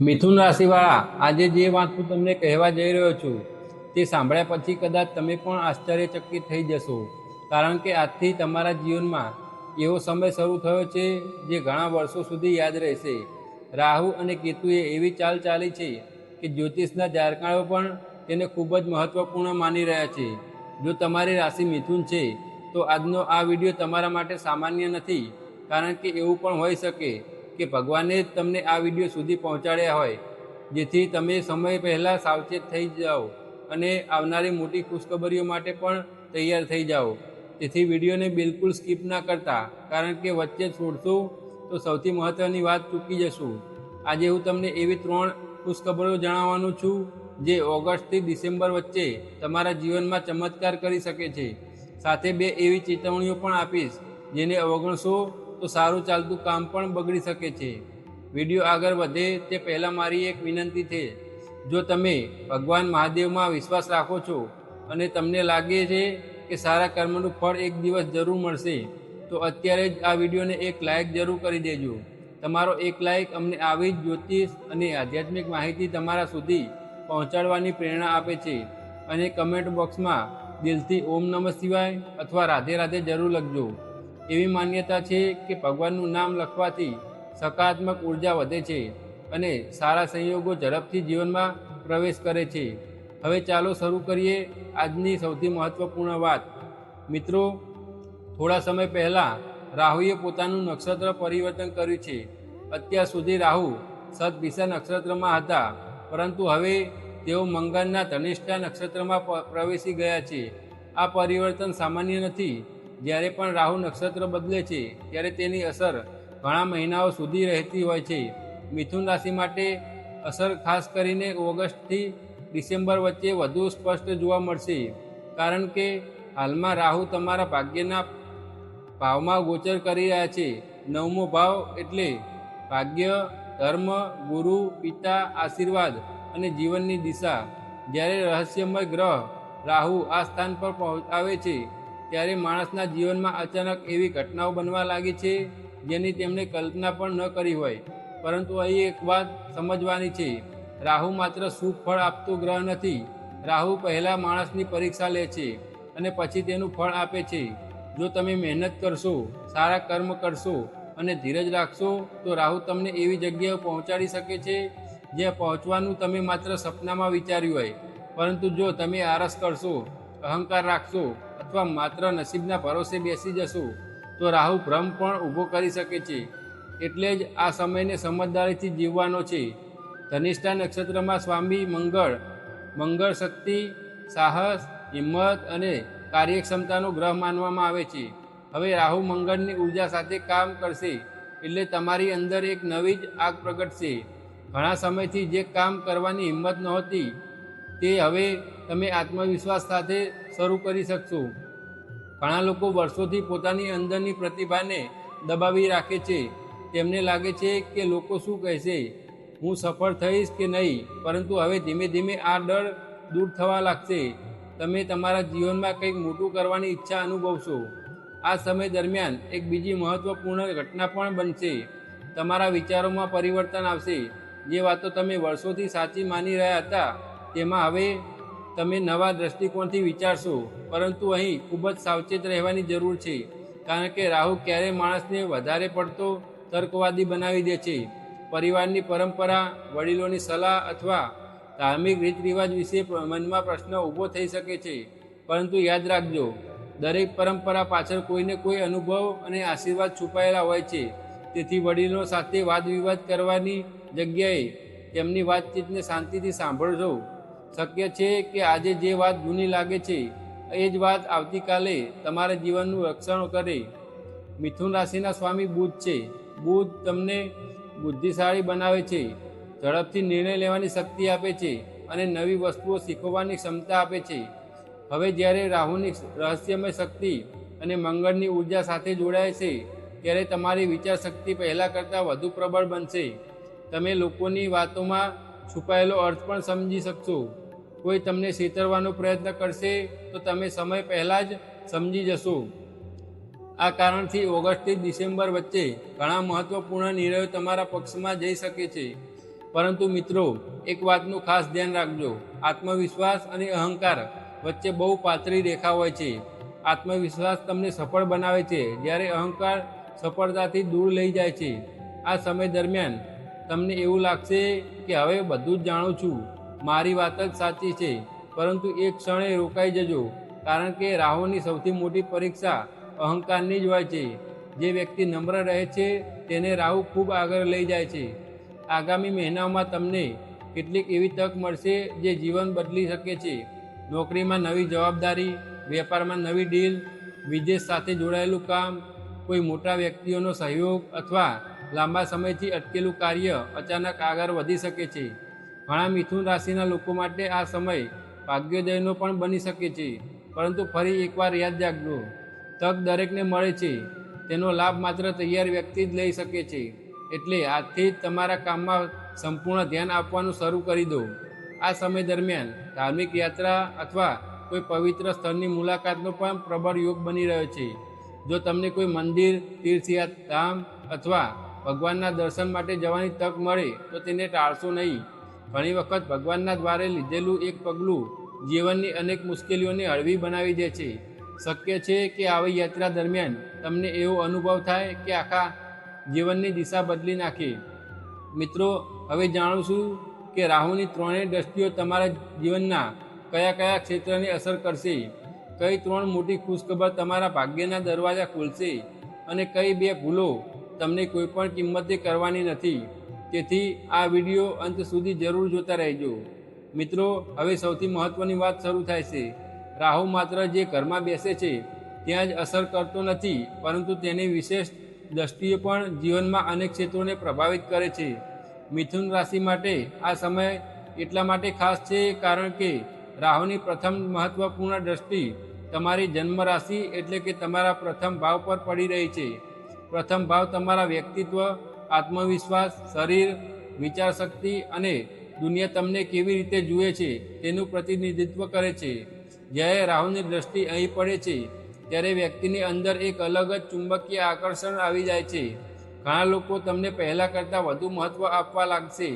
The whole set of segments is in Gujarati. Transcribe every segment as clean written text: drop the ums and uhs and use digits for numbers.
મિથુન રાશિવાળા, આજે જે વાત હું તમને કહેવા જઈ રહ્યો છું તે સાંભળ્યા પછી કદાચ તમે પણ આશ્ચર્યચકિત થઈ જશો, કારણ કે આજથી તમારા જીવનમાં એવો સમય શરૂ થયો છે જે ઘણા વર્ષો સુધી યાદ રહેશે. રાહુ અને કેતુએ એવી ચાલ ચાલી છે કે જ્યોતિષના જાણકારો પણ તેને ખૂબ જ મહત્વપૂર્ણ માની રહ્યા છે. જો તમારી રાશિ મિથુન છે તો આજનો આ વિડીયો તમારા માટે સામાન્ય નથી, કારણ કે એવું પણ હોઈ શકે કે ભગવાને જ તમને આ વિડીયો સુધી પહોંચાડ્યા હોય, જેથી તમે સમય પહેલાં સાવચેત થઈ જાઓ અને આવનારી મોટી ખુશખબરીઓ માટે પણ તૈયાર થઈ જાઓ. તેથી વિડીયોને બિલકુલ સ્કીપ ના કરતા, કારણ કે વચ્ચે છોડશો તો સૌથી મહત્ત્વની વાત ચૂકી જશું. આજે હું તમને એવી 3 ખુશખબરો જણાવવાનો છું જે ઓગસ્ટથી ડિસેમ્બર વચ્ચે તમારા જીવનમાં ચમત્કાર કરી શકે છે. સાથે 2 એવી ચેતવણીઓ પણ આપીશ જેને અવગણશો તો સારું ચાલતું કામ પણ બગડી શકે છે. વિડીયો આગળ વધે તે પહેલાં મારી એક વિનંતી છે. જો તમે ભગવાન મહાદેવમાં વિશ્વાસ રાખો છો અને તમને લાગે છે કે સારા કર્મનું ફળ એક દિવસ જરૂર મળશે, તો અત્યારે જ આ વિડીયોને એક લાઇક જરૂર કરી દેજો. તમારો એક લાઇક અમને આવી જ જ્યોતિષ અને આધ્યાત્મિક માહિતી તમારા સુધી પહોંચાડવાની પ્રેરણા આપે છે. અને કમેન્ટ બોક્સમાં દિલથી ઓમ નમઃ શિવાય અથવા રાધે રાધે જરૂર લખજો. એવી માન્યતા છે કે ભગવાનનું નામ લખવાથી સકારાત્મક ઉર્જા વધે છે અને સારા સંયોગો ઝડપથી જીવનમાં પ્રવેશ કરે છે. હવે ચાલો શરૂ કરીએ આજની સૌથી મહત્ત્વપૂર્ણ વાત. મિત્રો, થોડા સમય પહેલાં રાહુએ પોતાનું નક્ષત્ર પરિવર્તન કર્યું છે. અત્યાર સુધી રાહુ શતભિષા નક્ષત્રમાં હતા, પરંતુ હવે તેઓ મંગળના ધનિષ્ઠા નક્ષત્રમાં પ્રવેશી ગયા છે. આ પરિવર્તન સામાન્ય નથી. જ્યારે પણ રાહુ નક્ષત્ર બદલે છે ત્યારે તેની અસર ઘણા મહિનાઓ સુધી રહેતી હોય છે. મિથુન રાશિ માટે અસર ખાસ કરીને ઓગસ્ટથી ડિસેમ્બર વચ્ચે વધુ સ્પષ્ટ જોવા મળશે, કારણ કે હાલમાં રાહુ તમારા ભાગ્યના ભાવમાં ગોચર કરી રહ્યા છે. 9મો ભાવ એટલે ભાગ્ય, ધર્મ, ગુરુ, પિતા, આશીર્વાદ અને જીવનની દિશા. જ્યારે રહસ્યમય ગ્રહ રાહુ આ સ્થાન પર આવે છે ત્યારે માણસના જીવનમાં અચાનક એવી ઘટનાઓ બનવા લાગી છે જેની તેમણે કલ્પના પણ ન કરી હોય. પરંતુ અહીં એક વાત સમજવાની છે. રાહુ માત્ર શુભ ફળ આપતો ગ્રહ નથી. રાહુ પહેલાં માણસની પરીક્ષા લે છે અને પછી તેનું ફળ આપે છે. જો તમે મહેનત કરશો, સારા કર્મ કરશો અને ધીરજ રાખશો તો રાહુ તમને એવી જગ્યાએ પહોંચાડી શકે છે જ્યાં પહોંચવાનું તમે માત્ર સપનામાં વિચાર્યું હોય. પરંતુ જો તમે આળસ કરશો, અહંકાર રાખશો અથવા માત્ર નસીબના ભરોસે બેસી જશો તો રાહુ ભ્રમ પણ ઊભો કરી શકે છે. એટલે જ આ સમયને સમજદારીથી જીવવાનો છે. ધનિષ્ઠા નક્ષત્રમાં સ્વામી મંગળ શક્તિ, સાહસ, હિંમત અને કાર્યક્ષમતાનો ગ્રહ માનવામાં આવે છે. હવે રાહુ મંગળની ઉર્જા સાથે કામ કરશે એટલે તમારી અંદર એક નવી જ આગ પ્રગટશે. ઘણા સમયથી જે કામ કરવાની હિંમત નહોતી તે હવે તમે આત્મવિશ્વાસ સાથે શરૂ કરી શકશો. ઘણા લોકો વર્ષોથી પોતાની અંદરની પ્રતિભાને દબાવી રાખે છે. તેમને લાગે છે કે લોકો શું કહેશે, હું સફળ થઈશ કે નહીં. પરંતુ હવે ધીમે ધીમે આ ડર દૂર થવા લાગશે. તમે તમારા જીવનમાં કંઈક મોટું કરવાની ઈચ્છા અનુભવશો. આ સમય દરમિયાન એક બીજી મહત્ત્વપૂર્ણ ઘટના પણ બનશે. તમારા વિચારોમાં પરિવર્તન આવશે. જે વાતો તમે વર્ષોથી સાચી માની રહ્યા હતા તેમાં હવે તમે નવા દૃષ્ટિકોણથી વિચારશો. પરંતુ અહીં ખૂબ જ સાવચેત રહેવાની જરૂર છે, કારણ કે રાહુ ક્યારેય માણસને વધારે પડતો તર્કવાદી બનાવી દે છે. પરિવારની પરંપરા, વડીલોની સલાહ અથવા ધાર્મિક રીત રિવાજ વિશે મનમાં પ્રશ્ન ઊભો થઈ શકે છે. પરંતુ યાદ રાખજો, દરેક પરંપરા પાછળ કોઈને કોઈ અનુભવ અને આશીર્વાદ છુપાયેલા હોય છે. તેથી વડીલો સાથે વાદ વિવાદ કરવાની જગ્યાએ તેમની વાતચીતને શાંતિથી સાંભળજો. શક્ય છે કે આજે જે વાત જૂની લાગે છે એ જ વાત આવતીકાલે તમારા જીવનનું રક્ષણ કરે. મિથુન રાશિના સ્વામી બુધ છે. બુધ તમને બુદ્ધિશાળી બનાવે છે, ઝડપથી નિર્ણય લેવાની શક્તિ આપે છે અને નવી વસ્તુઓ શીખવાની ક્ષમતા આપે છે. હવે જ્યારે રાહુની રહસ્યમય શક્તિ અને મંગળની ઉર્જા સાથે જોડાય છે ત્યારે તમારી વિચારશક્તિ પહેલાં કરતાં વધુ પ્રબળ બનશે. તમે લોકોની વાતોમાં છુપાયેલો અર્થ પણ સમજી શકશો. કોઈ તમને છેતરવાનો પ્રયત્ન કરશે તો તમે સમય પહેલાં જ સમજી જશો. આ કારણથી ઓગસ્ટથી ડિસેમ્બર વચ્ચે ઘણા મહત્ત્વપૂર્ણ નિર્ણયો તમારા પક્ષમાં જઈ શકે છે. પરંતુ મિત્રો, એક વાતનું ખાસ ધ્યાન રાખજો, આત્મવિશ્વાસ અને અહંકાર વચ્ચે બહુ પાતળી રેખા હોય છે. આત્મવિશ્વાસ તમને સફળ બનાવે છે, જ્યારે અહંકાર સફળતાથી દૂર લઈ જાય છે. આ સમય દરમિયાન તમને એવું લાગશે કે હવે બધું જ જાણું છું, મારી વાત જ સાચી છે. પરંતુ એક ક્ષણે રોકાઈ જજો, કારણ કે રાહુની સૌથી મોટી પરીક્ષા અહંકારની જ હોય છે. જે વ્યક્તિ નમ્ર રહે છે તેને રાહુ ખૂબ આગળ લઈ જાય છે. આગામી મહિનાઓમાં તમને કેટલીક એવી તક મળશે જે જીવન બદલી શકે છે. નોકરીમાં નવી જવાબદારી, વેપારમાં નવી ડીલ, વિદેશ સાથે જોડાયેલું કામ, કોઈ મોટા વ્યક્તિઓનો સહયોગ અથવા લાંબા સમયથી અટકેલું કાર્ય અચાનક આગળ વધી શકે છે. ઘણા મિથુન રાશિના લોકો માટે આ સમય ભાગ્યોદયનો પણ બની શકે છે. પરંતુ ફરી એકવાર યાદ રાખજો, તક દરેકને મળે છે, તેનો લાભ માત્ર તૈયાર વ્યક્તિ જ લઈ શકે છે. એટલે આજથી જ તમારા કામમાં સંપૂર્ણ ધ્યાન આપવાનું શરૂ કરી દો. આ સમય દરમિયાન ધાર્મિક યાત્રા અથવા કોઈ પવિત્ર સ્થળની મુલાકાતનો પણ પ્રબળ યોગ બની રહ્યો છે. જો તમને કોઈ મંદિર, તીર્થધામ અથવા ભગવાનના દર્શન માટે જવાની તક મળે તો તેને ટાળશો નહીં. ઘણી વખત ભગવાનના દ્વારે લીધેલું એક પગલું જીવનની અનેક મુશ્કેલીઓને હળવી બનાવી દે છે. શક્ય છે કે આવી યાત્રા દરમિયાન તમને એવો અનુભવ થાય કે આખા જીવનની દિશા બદલી નાખે. મિત્રો, હવે જાણું છું કે રાહુની ત્રણેય દ્રષ્ટિઓ તમારા જીવનના કયા કયા ક્ષેત્રને અસર કરશે, કઈ ત્રણ મોટી ખુશખબર તમારા ભાગ્યના દરવાજા ખોલશે અને કઈ બે ભૂલો તમને કોઈ પણ કિંમતે કરવાની નથી. તેથી આ વિડીયો અંત સુધી જરૂર જોતા રહેજો. મિત્રો, હવે સૌથી મહત્ત્વની વાત શરૂ થાય છે. રાહુ માત્ર જે ઘરમાં બેસે છે ત્યાં જ અસર કરતો નથી, પરંતુ તેની વિશેષ દ્રષ્ટિએ પણ જીવનમાં અનેક ક્ષેત્રોને પ્રભાવિત કરે છે. મિથુન રાશિ માટે આ સમય એટલા માટે ખાસ છે કારણ કે રાહુની પ્રથમ મહત્વપૂર્ણ દ્રષ્ટિ તમારી જન્મ રાશિ એટલે કે તમારા પ્રથમ ભાવ પર પડી રહી છે. પ્રથમ ભાવ તમારા વ્યક્તિત્વ, આત્મવિશ્વાસ, શરીર, વિચારશક્તિ અને દુનિયા તમને કેવી રીતે જુએ છે તેનું પ્રતિનિધિત્વ કરે છે. જ્યારે રાહુની દ્રષ્ટિ અહીં પડે છે ત્યારે વ્યક્તિની અંદર એક અલગ જ ચુંબકીય આકર્ષણ આવી જાય છે. ઘણા લોકો તમને પહેલાં કરતાં વધુ મહત્ત્વ આપવા લાગશે.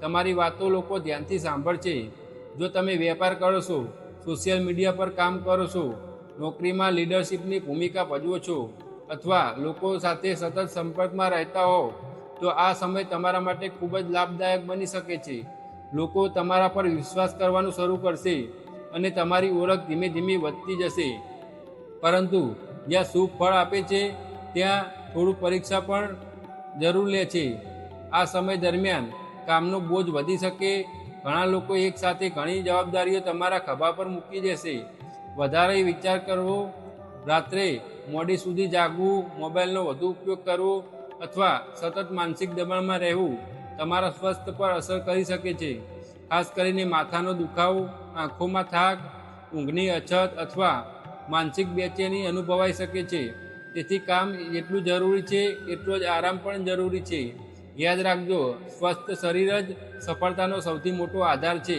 તમારી વાતો લોકો ધ્યાનથી સાંભળશે. જો તમે વેપાર કરો છો, સોશિયલ મીડિયા પર કામ કરો છો, નોકરીમાં લીડરશિપની ભૂમિકા ભજવો છો અથવા લોકો સાથે સતત સંપર્કમાં રહેતા હો, તો આ સમય તમારા માટે ખૂબ જ લાભદાયક બની શકે છે. લોકો તમારા પર વિશ્વાસ કરવાનું શરૂ કરશે અને તમારી ઓળખ ધીમે ધીમે વધતી જશે. પરંતુ જ્યાં શુભ ફળ આપે છે ત્યાં થોડું પરીક્ષા પણ જરૂર લે છે. આ સમય દરમિયાન કામનો બોજ વધી શકે. ઘણા લોકો એકસાથે ઘણી જવાબદારીઓ તમારા ખભા પર મૂકી દેશે. વધારે વિચાર કરવો, રાત્રે મોડી સુધી જાગવું, મોબાઈલનો વધુ ઉપયોગ કરવો અથવા સતત માનસિક દબાણમાં રહેવું તમારા સ્વાસ્થ્ય પર અસર કરી શકે છે. ખાસ કરીને માથાનો દુખાવો, આંખોમાં થાક, ઊંઘની અછત અથવા માનસિક બેચેની અનુભવાઈ શકે છે. તેથી કામ જેટલું જરૂરી છે એટલો જ આરામ પણ જરૂરી છે. યાદ રાખજો, સ્વસ્થ શરીર જ સફળતાનો સૌથી મોટો આધાર છે.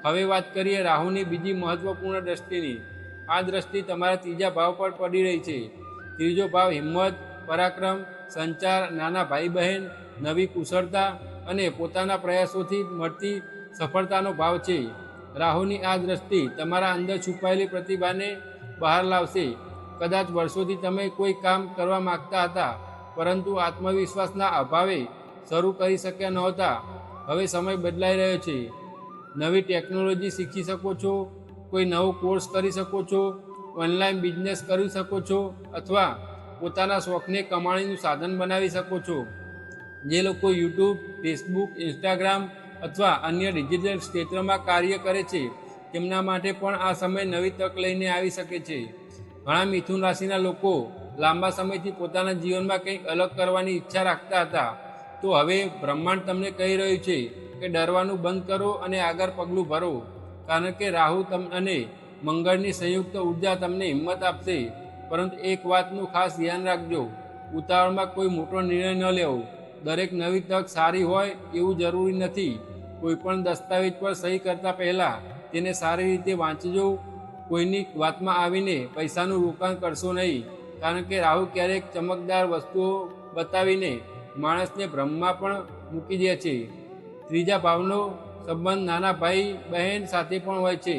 હવે વાત કરીએ રાહુની બીજી મહત્વપૂર્ણ દ્રષ્ટિની. આ દ્રષ્ટિ તમારા ત્રીજા ભાવ પર પડી રહી છે. ત્રીજો ભાવ હિંમત, પરાક્રમ, સંચાર, નાના ભાઈ બહેન, નવી કુશળતા અને પોતાના પ્રયાસોથી મળતી સફળતાનો ભાવ છે. રાહુની આ દ્રષ્ટિ તમારા અંદર છુપાયેલી પ્રતિભાને બહાર લાવશે. કદાચ વર્ષોથી તમે કોઈ કામ કરવા માગતા હતા પરંતુ આત્મવિશ્વાસના અભાવે શરૂ કરી શક્યા નહોતા. હવે સમય બદલાઈ રહ્યો છે. નવી ટેકનોલોજી શીખી શકો છો, કોઈ નવો કોર્સ કરી શકો છો, ઓનલાઈન બિઝનેસ કરી શકો છો અથવા પોતાના શોખને કમાણીનું સાધન બનાવી શકો છો. જે લોકો યુટ્યુબ, ફેસબુક, ઇન્સ્ટાગ્રામ અથવા અન્ય ડિજિટલ ક્ષેત્રમાં કાર્ય કરે છે તેમના માટે પણ આ સમય નવી તક લઈને આવી શકે છે. ઘણા મિથુન રાશિના લોકો લાંબા સમયથી પોતાના જીવનમાં કંઈક અલગ કરવાની ઈચ્છા રાખતા હતા. તો હવે બ્રહ્માંડ તમને કહી રહ્યું છે કે ડરવાનું બંધ કરો અને આગળ પગલું ભરો, કારણ કે રાહુ અને મંગળની સંયુક્ત ઉર્જા તમને હિંમત આપશે. પરંતુ એક વાતનું ખાસ ધ્યાન રાખજો, ઉતાવળમાં કોઈ મોટો નિર્ણય ન લેવો. દરેક નવી તક સારી હોય એવું જરૂરી નથી. કોઈપણ દસ્તાવેજ પર સહી કરતા પહેલાં તેને સારી રીતે વાંચજો. કોઈની વાતમાં આવીને પૈસાનું રોકાણ કરશો નહીં, કારણ કે રાહુ ક્યારેક ચમકદાર વસ્તુઓ બતાવીને માણસને ભ્રમમાં પણ મૂકી દે છે. ત્રીજા ભાવનો સંબંધ નાના ભાઈ બહેન સાથે પણ હોય છે.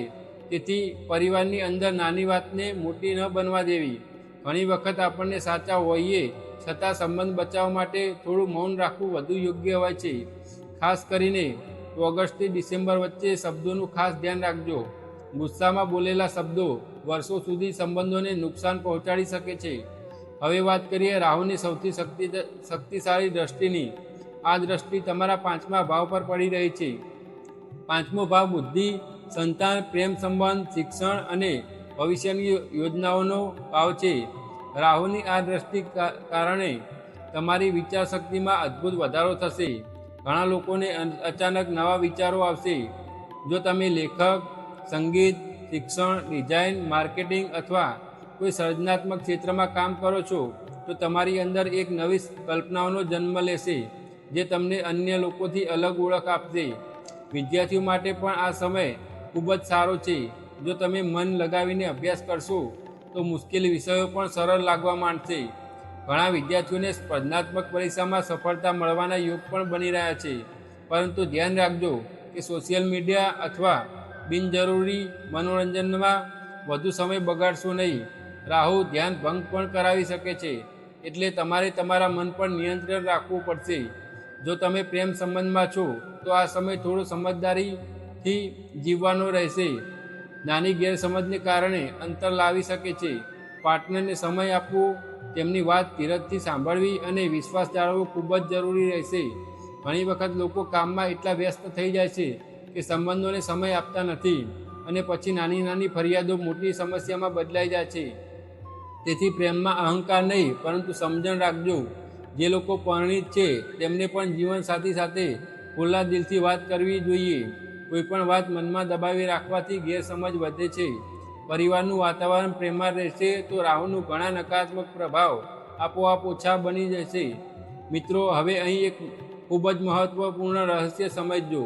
તેથી પરિવારની અંદર નાની વાતને મોટી ન બનવા દેવી. ઘણી વખત આપણને સાચા હોઈએ છતાં સંબંધ બચાવવા માટે થોડું મૌન રાખવું વધુ યોગ્ય હોય છે. ખાસ કરીને ઓગસ્ટથી ડિસેમ્બર વચ્ચે શબ્દોનું ખાસ ધ્યાન રાખજો. ગુસ્સામાં બોલેલા શબ્દો વર્ષો સુધી સંબંધોને નુકસાન પહોંચાડી શકે છે. હવે વાત કરીએ રાહુની સૌથી શક્તિશાળી દ્રષ્ટિની. આ દ્રષ્ટિ તમારા 5મા ભાવ પર પડી રહી છે. 5મો ભાવ બુદ્ધિ, સંતાન, પ્રેમ સંબંધ, શિક્ષણ અને ભવિષ્યની યોજનાઓનો ભાવ છે. રાહુની આ દ્રષ્ટિ કારણે તમારી વિચારશક્તિમાં અદ્ભુત વધારો થશે. ઘણા લોકોને અચાનક નવા વિચારો આવશે. જો તમે લેખક, સંગીત, શિક્ષણ, ડિઝાઇન, માર્કેટિંગ અથવા કોઈ સર્જનાત્મક ક્ષેત્રમાં કામ કરો છો તો તમારી અંદર એક નવી કલ્પનાઓનો જન્મ લેશે જે તમને અન્ય લોકોથી અલગ ઓળખ આપશે. વિદ્યાર્થીઓ માટે પણ આ સમય ખૂબ જ સારો છે. જો તમે મન લગાવીને અભ્યાસ કરશો તો મુશ્કેલ વિષયો પણ સરળ લાગવા માંડશે. ઘણા વિદ્યાર્થીઓને સ્પર્ધાત્મક પરીક્ષામાં સફળતા મળવાના યોગ પણ બની રહ્યા છે. પરંતુ ધ્યાન રાખજો કે સોશિયલ મીડિયા અથવા બિનજરૂરી મનોરંજનમાં વધુ સમય બગાડશો નહીં. રાહુ ધ્યાન ભંગ પણ કરાવી શકે છે, એટલે તમારે તમારા મન પર નિયંત્રણ રાખવું પડશે. જો તમે પ્રેમ સંબંધમાં છો તો આ સમય થોડો સમજદારીથી જીવવાનો રહેશે. નાની ગેરસમજને કારણે અંતર લાવી શકે છે. પાર્ટનરને સમય આપવો, તેમની વાત ધીરજથી સાંભળવી અને વિશ્વાસ જાળવવો ખૂબ જ જરૂરી રહેશે. ઘણી વખત લોકો કામમાં એટલા વ્યસ્ત થઈ જાય છે કે સંબંધોને સમય આપતા નથી અને પછી નાની નાની ફરિયાદો મોટી સમસ્યામાં બદલાઈ જાય છે. તેથી પ્રેમમાં અહંકાર નહીં પરંતુ સમજણ રાખજો. જે લોકો પરિણીત છે તેમને પણ જીવનસાથી સાથે ખુલ્લા દિલથી વાત કરવી જોઈએ. કોઈ પણ વાત મનમાં દબાવી રાખવાથી ગેરસમજ વધે છે. પરિવારનું વાતાવરણ પ્રેમમાં રહેશે તો રાહુનું ઘણા નકારાત્મક પ્રભાવ આપોઆપ ઓછા બની જશે. મિત્રો, હવે અહીં એક ખૂબ જ મહત્વપૂર્ણ રહસ્ય સમજજો.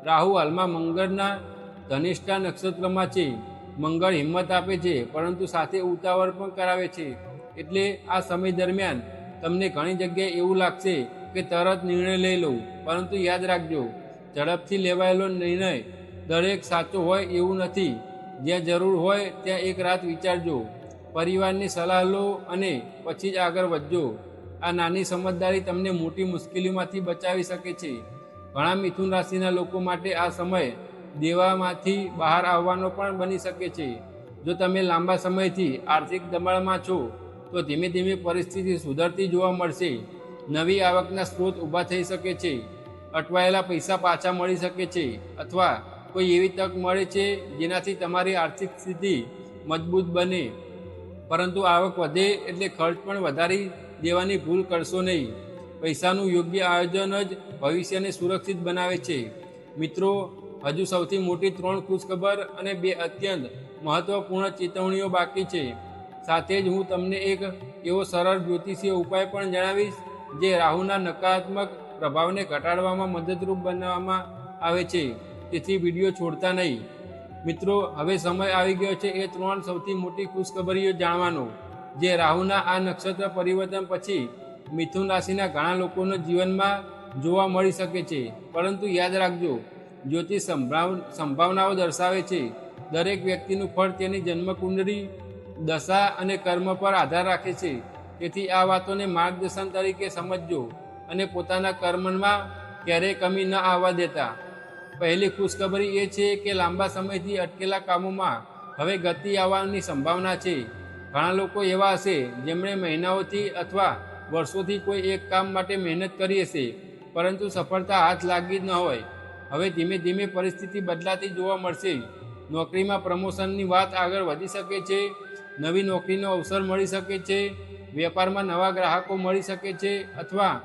રાહુ હાલમાં મંગળના ધનિષ્ઠા નક્ષત્રમાં છે. મંગળ હિંમત આપે છે પરંતુ સાથે ઉતાવળ પણ કરાવે છે. એટલે આ સમય દરમિયાન તમને ઘણી જગ્યાએ એવું લાગશે કે તરત નિર્ણય લઈ લો. પરંતુ યાદ રાખજો, ઝડપથી લેવાયેલો નિર્ણય દરેક સાચો હોય એવું નથી. જ્યાં જરૂર હોય ત્યાં એક રાત વિચારજો, પરિવારની સલાહ લો અને પછી જ આગળ વધજો. આ નાની સમજદારી તમને મોટી મુશ્કેલીઓમાંથી બચાવી શકે છે. ઘણા મિથુન રાશિના લોકો માટે આ સમય દેવામાંથી બહાર આવવાનો પણ બની શકે છે. જો તમે લાંબા સમયથી આર્થિક દબાણમાં છો તો ધીમે ધીમે પરિસ્થિતિ સુધરતી જોવા મળશે. નવી આવકના સ્ત્રોત ઊભા થઈ શકે છે. અટવાયેલા પૈસા પાછા મળી શકે છે અથવા કોઈ એવી તક મળે છે જેનાથી તમારી આર્થિક સ્થિતિ મજબૂત બને. પરંતુ આવક વધે એટલે ખર્ચ પણ વધારી દેવાની ભૂલ કરશો નહીં. પૈસાનું યોગ્ય આયોજન જ ભવિષ્યને સુરક્ષિત બનાવે છે. મિત્રો, હજુ સૌથી મોટી 3 ખુશખબર અને 2 અત્યંત મહત્વપૂર્ણ ચેતવણીઓ બાકી છે. સાથે જ હું તમને એક એવો સરળ જ્યોતિષીય ઉપાય પણ જણાવીશ જે રાહુના નકારાત્મક પ્રભાવને ઘટાડવામાં મદદરૂપ બનાવવામાં આવે છે. તેથી વિડીયો છોડતા નહીં. મિત્રો, હવે સમય આવી ગયો છે એ 3 સૌથી મોટી ખુશખબરીઓ જાણવાનો જે રાહુના આ નક્ષત્ર પરિવર્તન પછી મિથુન રાશિના ઘણા લોકોના જીવનમાં જોવા મળી શકે છે. પરંતુ યાદ રાખજો, જ્યોતિષ સંભાવનાઓ દર્શાવે છે. દરેક વ્યક્તિનું ફળ તેની જન્મકુંડળી, દશા અને કર્મ પર આધાર રાખે છે. તેથી આ વાતોને માર્ગદર્શન તરીકે સમજજો અને પોતાના કર્મમાં ક્યારેય કમી ન આવવા દેતા. પહેલી ખુશખબરી એ છે કે લાંબા સમયથી અટકેલા કામોમાં હવે ગતિ આવવાની સંભાવના છે. ઘણા લોકો એવા હશે જેમણે મહિનાઓથી અથવા વર્ષોથી કોઈ એક કામ માટે મહેનત કરી હશે પરંતુ સફળતા હાથ લાગી ન હોય. હવે ધીમે ધીમે પરિસ્થિતિ બદલાતી જોવા મળશે. નોકરીમાં પ્રમોશનની વાત આગળ વધી શકે છે. નવી નોકરીનો અવસર મળી શકે છે. વેપારમાં નવા ગ્રાહકો મળી શકે છે અથવા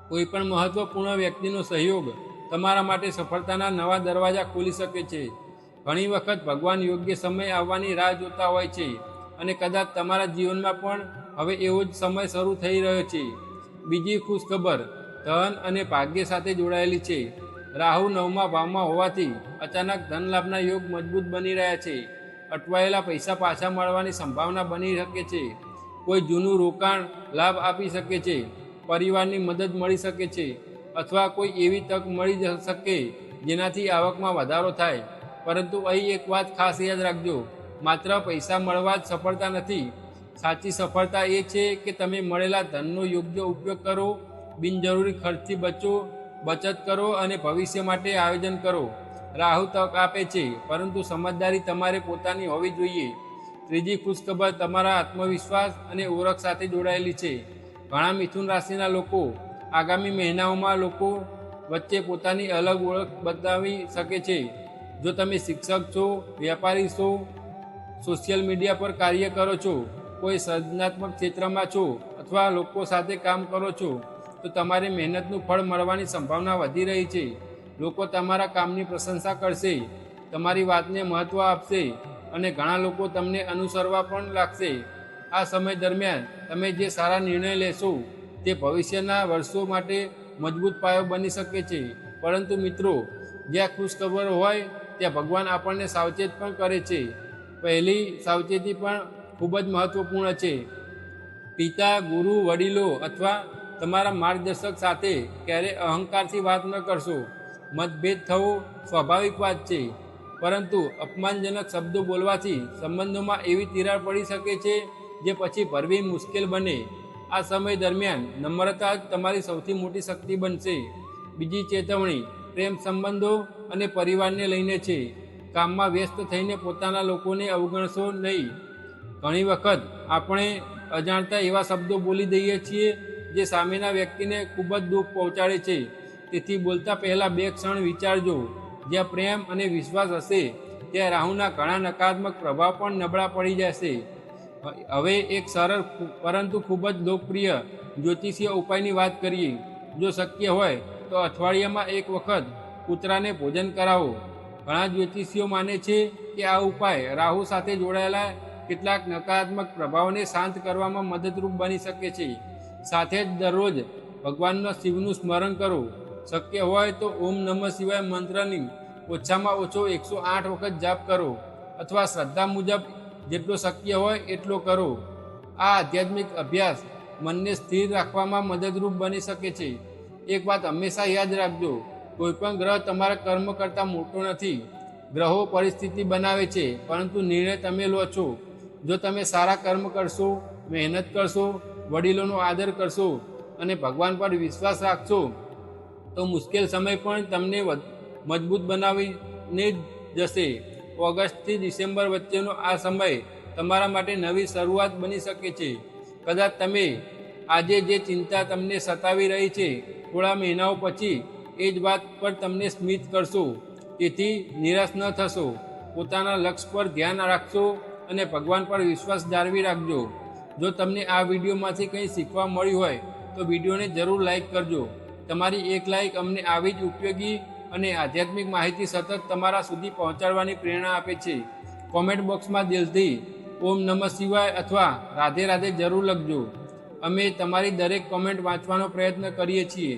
કોઈ પણ મહત્વપૂર્ણ વ્યક્તિનો સહયોગ તમારા માટે સફળતાના નવા દરવાજા ખોલી શકે છે. ઘણી વખત ભગવાન યોગ્ય સમય આવવાની રાહ જોતા હોય છે અને કદાચ તમારા જીવનમાં પણ હવે એવો જ સમય શરૂ થઈ રહ્યો છે. બીજી ખુશખબર ધન અને ભાગ્ય સાથે જોડાયેલી છે. રાહુ 9મા ભાવમાં હોવાથી અચાનક ધન લાભના યોગ મજબૂત બની રહ્યા છે. અટવાયેલા પૈસા પાછા મળવાની સંભાવના બની શકે છે. કોઈ જૂનું રોકાણ લાભ આપી શકે છે. પરિવારની મદદ મળી શકે છે અથવા કોઈ એવી તક મળી શકે જેનાથી આવકમાં વધારો થાય. પરંતુ અહીં એક વાત ખાસ યાદ રાખજો, માત્ર પૈસા મળવા જ સફળતા નથી. સાચી સફળતા એ છે કે તમે મળેલા ધનનો યોગ્ય ઉપયોગ કરો, બિનજરૂરી ખર્ચથી બચત કરો અને ભવિષ્ય માટે આયોજન કરો. રાહુ તક આપે છે, પરંતુ સમજદારી તમારે પોતાની હોવી જોઈએ. ત્રીજી ખુશખબર તમારા આત્મવિશ્વાસ અને ઓળખ સાથે જોડાયેલી છે. ઘણા મિથુન રાશિના લોકો આગામી મહિનાઓમાં લોકો વચ્ચે પોતાની અલગ ઓળખ બતાવી શકે છે. જો તમે શિક્ષક છો, વેપારી છો, સોશિયલ મીડિયા પર કાર્ય કરો છો, કોઈ સર્જનાત્મક ક્ષેત્રમાં છો અથવા લોકો સાથે કામ કરો છો, તો તમારી મહેનતનું ફળ મળવાની સંભાવના વધી રહી છે. લોકો તમારા કામની પ્રશંસા કરશે, તમારી વાતને મહત્ત્વ આપશે અને ઘણા લોકો તમને અનુસરવા પણ લાગશે. આ સમય દરમિયાન તમે જે સારા નિર્ણય લેશો તે ભવિષ્યના વર્ષો માટે મજબૂત પાયો બની શકે છે. પરંતુ મિત્રો, જ્યાં ખુશખબર હોય ત્યાં ભગવાન આપણને સાવચેત પણ કરે છે. પહેલી સાવચેતી પણ ખૂબ જ મહત્વપૂર્ણ છે. પિતા, ગુરુ, વડીલો અથવા તમારા માર્ગદર્શક સાથે ક્યારેય અહંકારથી વાત ન કરશો. મતભેદ થવો સ્વાભાવિક વાત છે, પરંતુ અપમાનજનક શબ્દો બોલવાથી સંબંધોમાં એવી તિરાડ પડી શકે છે જે પછી ભરવી મુશ્કેલ બને. આ સમય દરમિયાન નમ્રતા જ તમારી સૌથી મોટી શક્તિ બનશે. બીજી ચેતવણી પ્રેમ સંબંધો અને પરિવારને લઈને છે. કામમાં વ્યસ્ત થઈને પોતાના લોકોને અવગણશો નહીં. ઘણી વખત આપણે અજાણતા એવા શબ્દો બોલી દઈએ છીએ જે સામેના વ્યક્તિને ખૂબ જ દુઃખ પહોંચાડે છે. તેથી બોલતા પહેલાં 2 ક્ષણ વિચારજો. જ્યાં પ્રેમ અને વિશ્વાસ હશે ત્યાં રાહુના ઘણા નકારાત્મક પ્રભાવ પણ નબળા પડી જશે. હવે એક સરળ પરંતુ ખૂબ જ લોકપ્રિય જ્યોતિષીય ઉપાયની વાત કરીએ. જો શક્ય હોય તો અઠવાડિયામાં 1 વખત કૂતરાને ભોજન કરાવો. ઘણા જ્યોતિષીઓ માને છે કે આ ઉપાય રાહુ સાથે જોડાયેલા કેટલાક નકારાત્મક પ્રભાવોને શાંત કરવામાં મદદરૂપ બની શકે છે. સાથે જ દરરોજ ભગવાનના શિવનું સ્મરણ કરો. શક્ય હોય તો ઓમ નમઃ શિવાય મંત્રની ઓછામાં ઓછો 108 વખત જાપ કરો અથવા શ્રદ્ધા મુજબ જેટલો શક્ય હોય એટલો કરો. આ આધ્યાત્મિક અભ્યાસ મનને સ્થિર રાખવામાં મદદરૂપ બની શકે છે. એક વાત હંમેશા યાદ રાખજો, કોઈપણ ગ્રહ તમારા કર્મ કરતાં મોટો નથી. ગ્રહો પરિસ્થિતિ બનાવે છે, પરંતુ નિર્ણય તમે લો છો. જો તમે સારા કર્મ કરશો, મહેનત કરશો, વડીલોનો આદર કરશો અને ભગવાન પર વિશ્વાસ રાખશો તો મુશ્કેલ સમય પણ તમને મજબૂત બનાવીને જશે. ઓગસ્ટથી ડિસેમ્બર વચ્ચેનો આ સમય તમારા માટે નવી શરૂઆત બની શકે છે. કદાચ તમે આજે જે ચિંતા તમને સતાવી રહી છે, થોડા મહિનાઓ પછી એ જ વાત પર તમને સ્મિત કરશો. તેથી નિરાશ ન થશો. પોતાના લક્ષ્ય પર ધ્યાન રાખશો અને ભગવાન પર વિશ્વાસ જાળવી રાખજો. જો તમને આ વિડીયોમાંથી કંઈ શીખવા મળ્યું હોય તો વિડીયોને જરૂર લાઈક કરજો. તમારી એક લાઈક અમને આવી જ ઉપયોગી અને આધ્યાત્મિક માહિતી સતત તમારા સુધી પહોંચાડવાની પ્રેરણા આપે છે. કોમેન્ટ બોક્સમાં દિલથી ઓમ નમઃ શિવાય અથવા રાધે રાધે જરૂર લખજો. અમે તમારી દરેક કોમેન્ટ વાંચવાનો પ્રયત્ન કરીએ છીએ.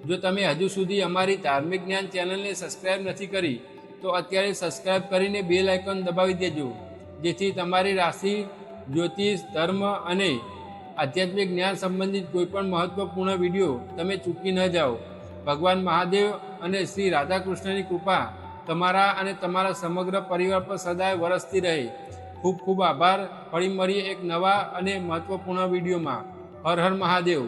જો તમે હજુ સુધી અમારી ધાર્મિક જ્ઞાન ચેનલને સબસ્ક્રાઈબ નથી કરી તો અત્યારે સબસ્ક્રાઈબ કરીને બેલ આઇકોન દબાવી દેજો, જેથી તમારી રાશિ, જ્યોતિષ, ધર્મ અને આધ્યાત્મિક જ્ઞાન સંબંધિત કોઈપણ મહત્વપૂર્ણ વિડીયો તમે ચૂકી ન જાઓ. ભગવાન મહાદેવ અને શ્રી રાધાકૃષ્ણની કૃપા તમારા અને તમારા સમગ્ર પરિવાર પર સદાય વરસતી રહે. ખૂબ ખૂબ આભાર. ફરી મળીએ એક નવા અને મહત્વપૂર્ણ વિડીયોમાં. હર હર મહાદેવ.